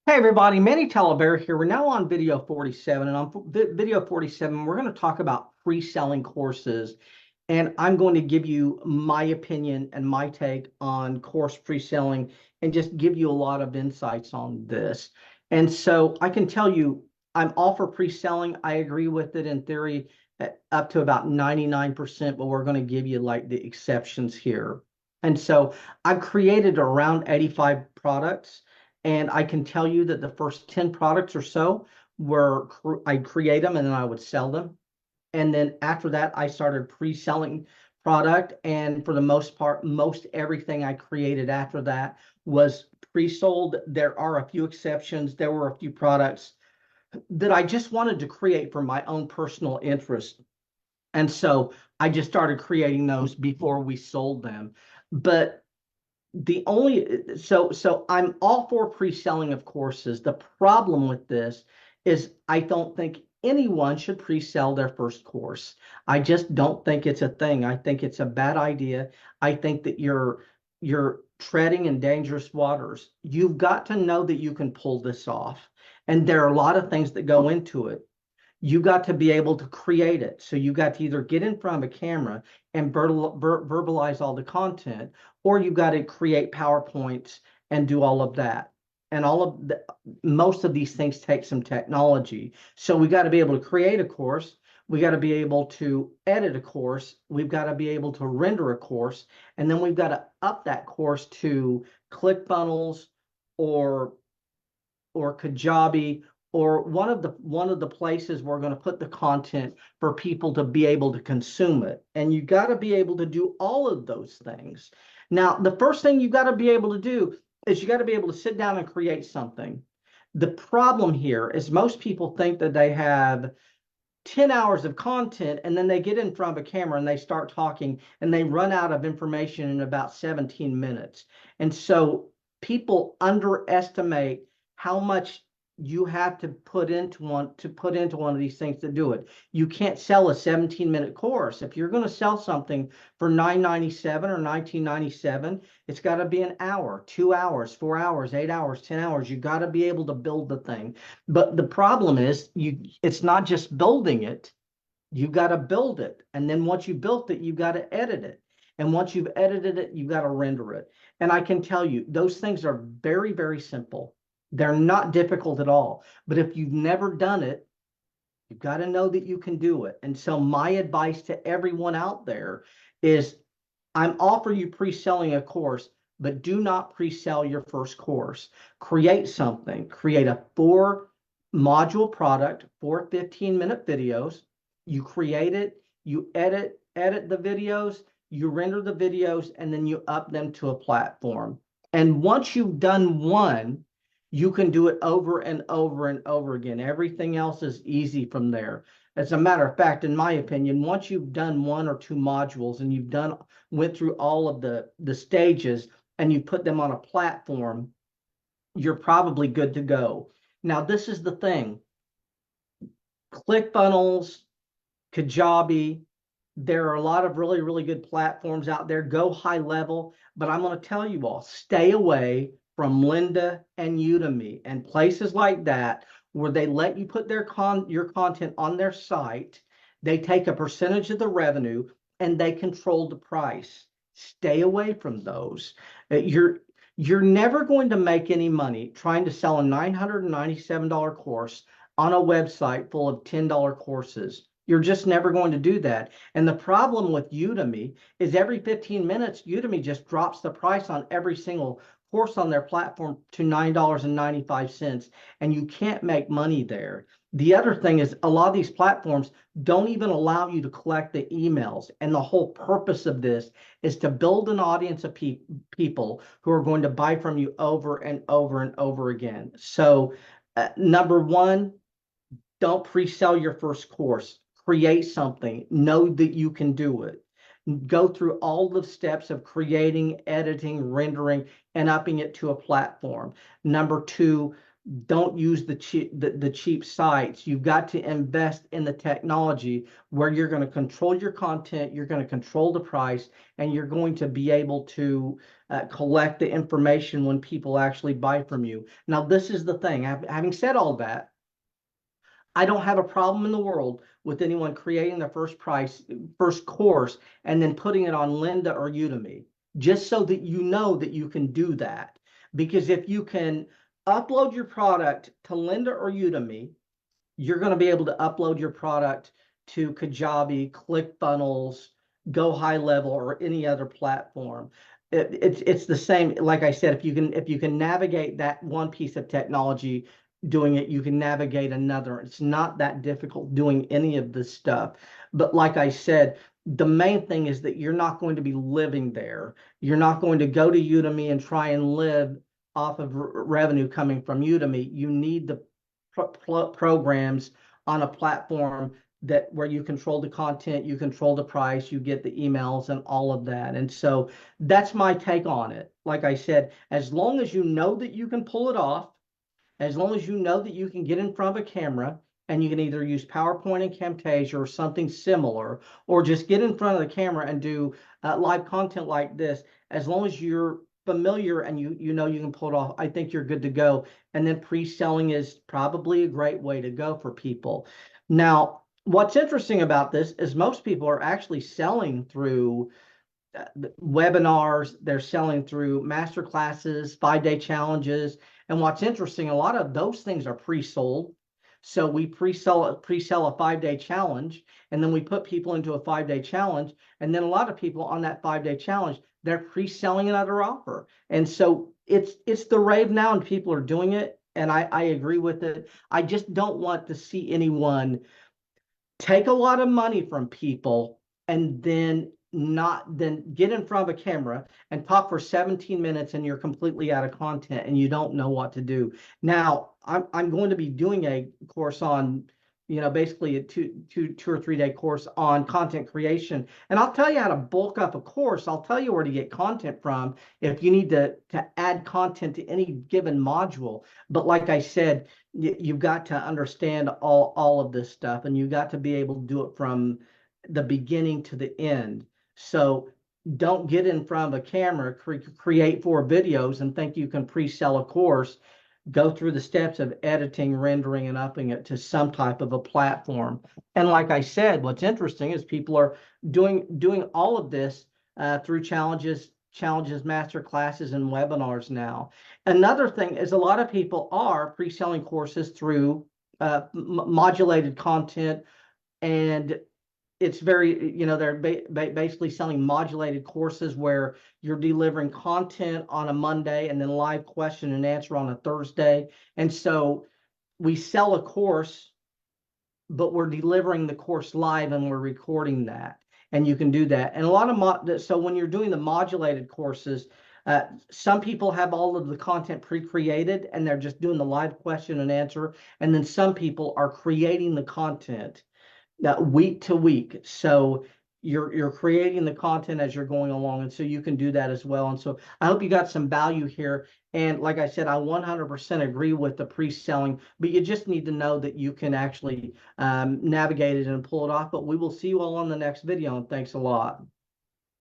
Hey everybody, Manny Talabear here. We're now on video 47, and on video 47, we're going to talk about pre-selling courses. And I'm going to give you my opinion and my take on course pre-selling and just give you a lot of insights on this. And so I can tell you, I'm all for pre-selling. I agree with it in theory up to about 99%, but we're going to give you like the exceptions here. And so I've created around 85 products. And I can tell you that the first 10 products or so were, I'd create them and then I would sell them. And then after that, I started pre-selling product. And for the most part, most everything I created after that was pre-sold. There are a few exceptions. There were a few products that I just wanted to create for my own personal interest. And so I just started creating those before we sold them. But so I'm all for pre-selling of courses. The problem with this is I don't think anyone should pre-sell their first course. I just don't think it's a thing. I think it's a bad idea. I think that you're treading in dangerous waters. You've got to know that you can pull this off. And there are a lot of things that go into it. You got to be able to create it. So you got to either get in front of a camera and verbalize all the content, or you got to create PowerPoints and do all of that. And most of these things take some technology. So we got to be able to create a course. We got to be able to edit a course. We've got to be able to render a course. And then we've got to up that course to ClickFunnels or Kajabi or one of the places we're going to put the content for people to be able to consume it. And you got to be able to do all of those things. Now, the first thing you got to be able to do is you got to be able to sit down and create something. The problem here is most people think that they have 10 hours of content and then they get in front of a camera and they start talking and they run out of information in about 17 minutes. And so people underestimate how much you have to put into one of these things to do it. You can't sell a 17-minute course. If you're going to sell something for $9.97 or $19.97, it's got to be an hour, 2 hours, 4 hours, 8 hours, 10 hours. You got to be able to build the thing. But the problem is it's not just building it, you got to build it. And then once you built it, you got to edit it. And once you've edited it, you got to render it. And I can tell you, those things are very, very simple. They're not difficult at all. But if you've never done it, you've got to know that you can do it. And so my advice to everyone out there is I'm offering you pre-selling a course, but do not pre-sell your first course. Create something, create a 4 module product, 4 15-minute videos. You create it, you edit the videos, you render the videos, and then you up them to a platform. And once you've done one, you can do it over and over and over again. Everything else is easy from there. As a matter of fact, in my opinion, once you've done 1 or 2 modules and went through all of the stages and you put them on a platform, you're probably good to go. Now, this is the thing. ClickFunnels, Kajabi, there are a lot of really, really good platforms out there. Go high level, but I'm going to tell you all, stay away from Lynda and Udemy and places like that where they let you put your content on their site. They take a percentage of the revenue and they control the price. Stay away from those. You're never going to make any money trying to sell a $997 course on a website full of $10 courses. You're just never going to do that. And the problem with Udemy is every 15 minutes, Udemy just drops the price on every single course on their platform to $9.95, and you can't make money there. The other thing is a lot of these platforms don't even allow you to collect the emails. And the whole purpose of this is to build an audience of people who are going to buy from you over and over and over again. So, number one, don't pre-sell your first course. Create something. Know that you can do it. Go through all the steps of creating, editing, rendering, and upping it to a platform. Number two, don't use the cheap sites. You've got to invest in the technology where you're going to control your content, you're going to control the price, and you're going to be able to collect the information when people actually buy from you. Now, this is the thing. Having said all that, I don't have a problem in the world with anyone creating their first course, and then putting it on Lynda or Udemy, just so that you know that you can do that. Because if you can upload your product to Lynda or Udemy, you're going to be able to upload your product to Kajabi, ClickFunnels, Go High Level, or any other platform. It's the same. Like I said, if you can navigate that one piece of technology doing it, you can navigate another. It's not that difficult doing any of this stuff. But like I said, the main thing is that you're not going to be living there. You're not going to go to Udemy and try and live off of revenue coming from Udemy. You need the programs on a platform that where you control the content, you control the price, you get the emails and all of that. And so that's my take on it. Like I said, as long as you know that you can pull it off, as long as you know that you can get in front of a camera and you can either use PowerPoint and Camtasia or something similar, or just get in front of the camera and do live content like this, as long as you're familiar and you know you can pull it off, I think you're good to go. And then pre-selling is probably a great way to go for people. Now, what's interesting about this is most people are actually selling through webinars, they're selling through master classes, 5-day challenges. And what's interesting, a lot of those things are pre-sold. So we pre-sell a 5-day challenge, and then we put people into a 5-day challenge. And then a lot of people on that 5-day challenge, they're pre-selling another offer. And so it's the rave now, and people are doing it. And I agree with it. I just don't want to see anyone take a lot of money from people and then get in front of a camera and talk for 17 minutes and you're completely out of content and you don't know what to do. Now, I'm going to be doing a course on, basically a two or 3 day course on content creation. And I'll tell you how to bulk up a course. I'll tell you where to get content from if you need to add content to any given module. But like I said, you've got to understand all of this stuff, and you've got to be able to do it from the beginning to the end. So don't get in front of a camera, create 4 videos and think you can pre-sell a course. Go through the steps of editing, rendering, and upping it to some type of a platform. And like I said, what's interesting is people are doing all of this through challenges, master classes, and webinars now. Another thing is a lot of people are pre-selling courses through modulated content, and it's very, they're basically selling modulated courses where you're delivering content on a Monday and then live question and answer on a Thursday. And so we sell a course, but we're delivering the course live and we're recording that. And you can do that. And a lot of so when you're doing the modulated courses, some people have all of the content pre-created and they're just doing the live question and answer. And then some people are creating the content week to week. So you're creating the content as you're going along, and so you can do that as well. And so I hope you got some value here. And like I said, I 100% agree with the pre-selling, but you just need to know that you can actually navigate it and pull it off. But we will see you all on the next video, and thanks a lot.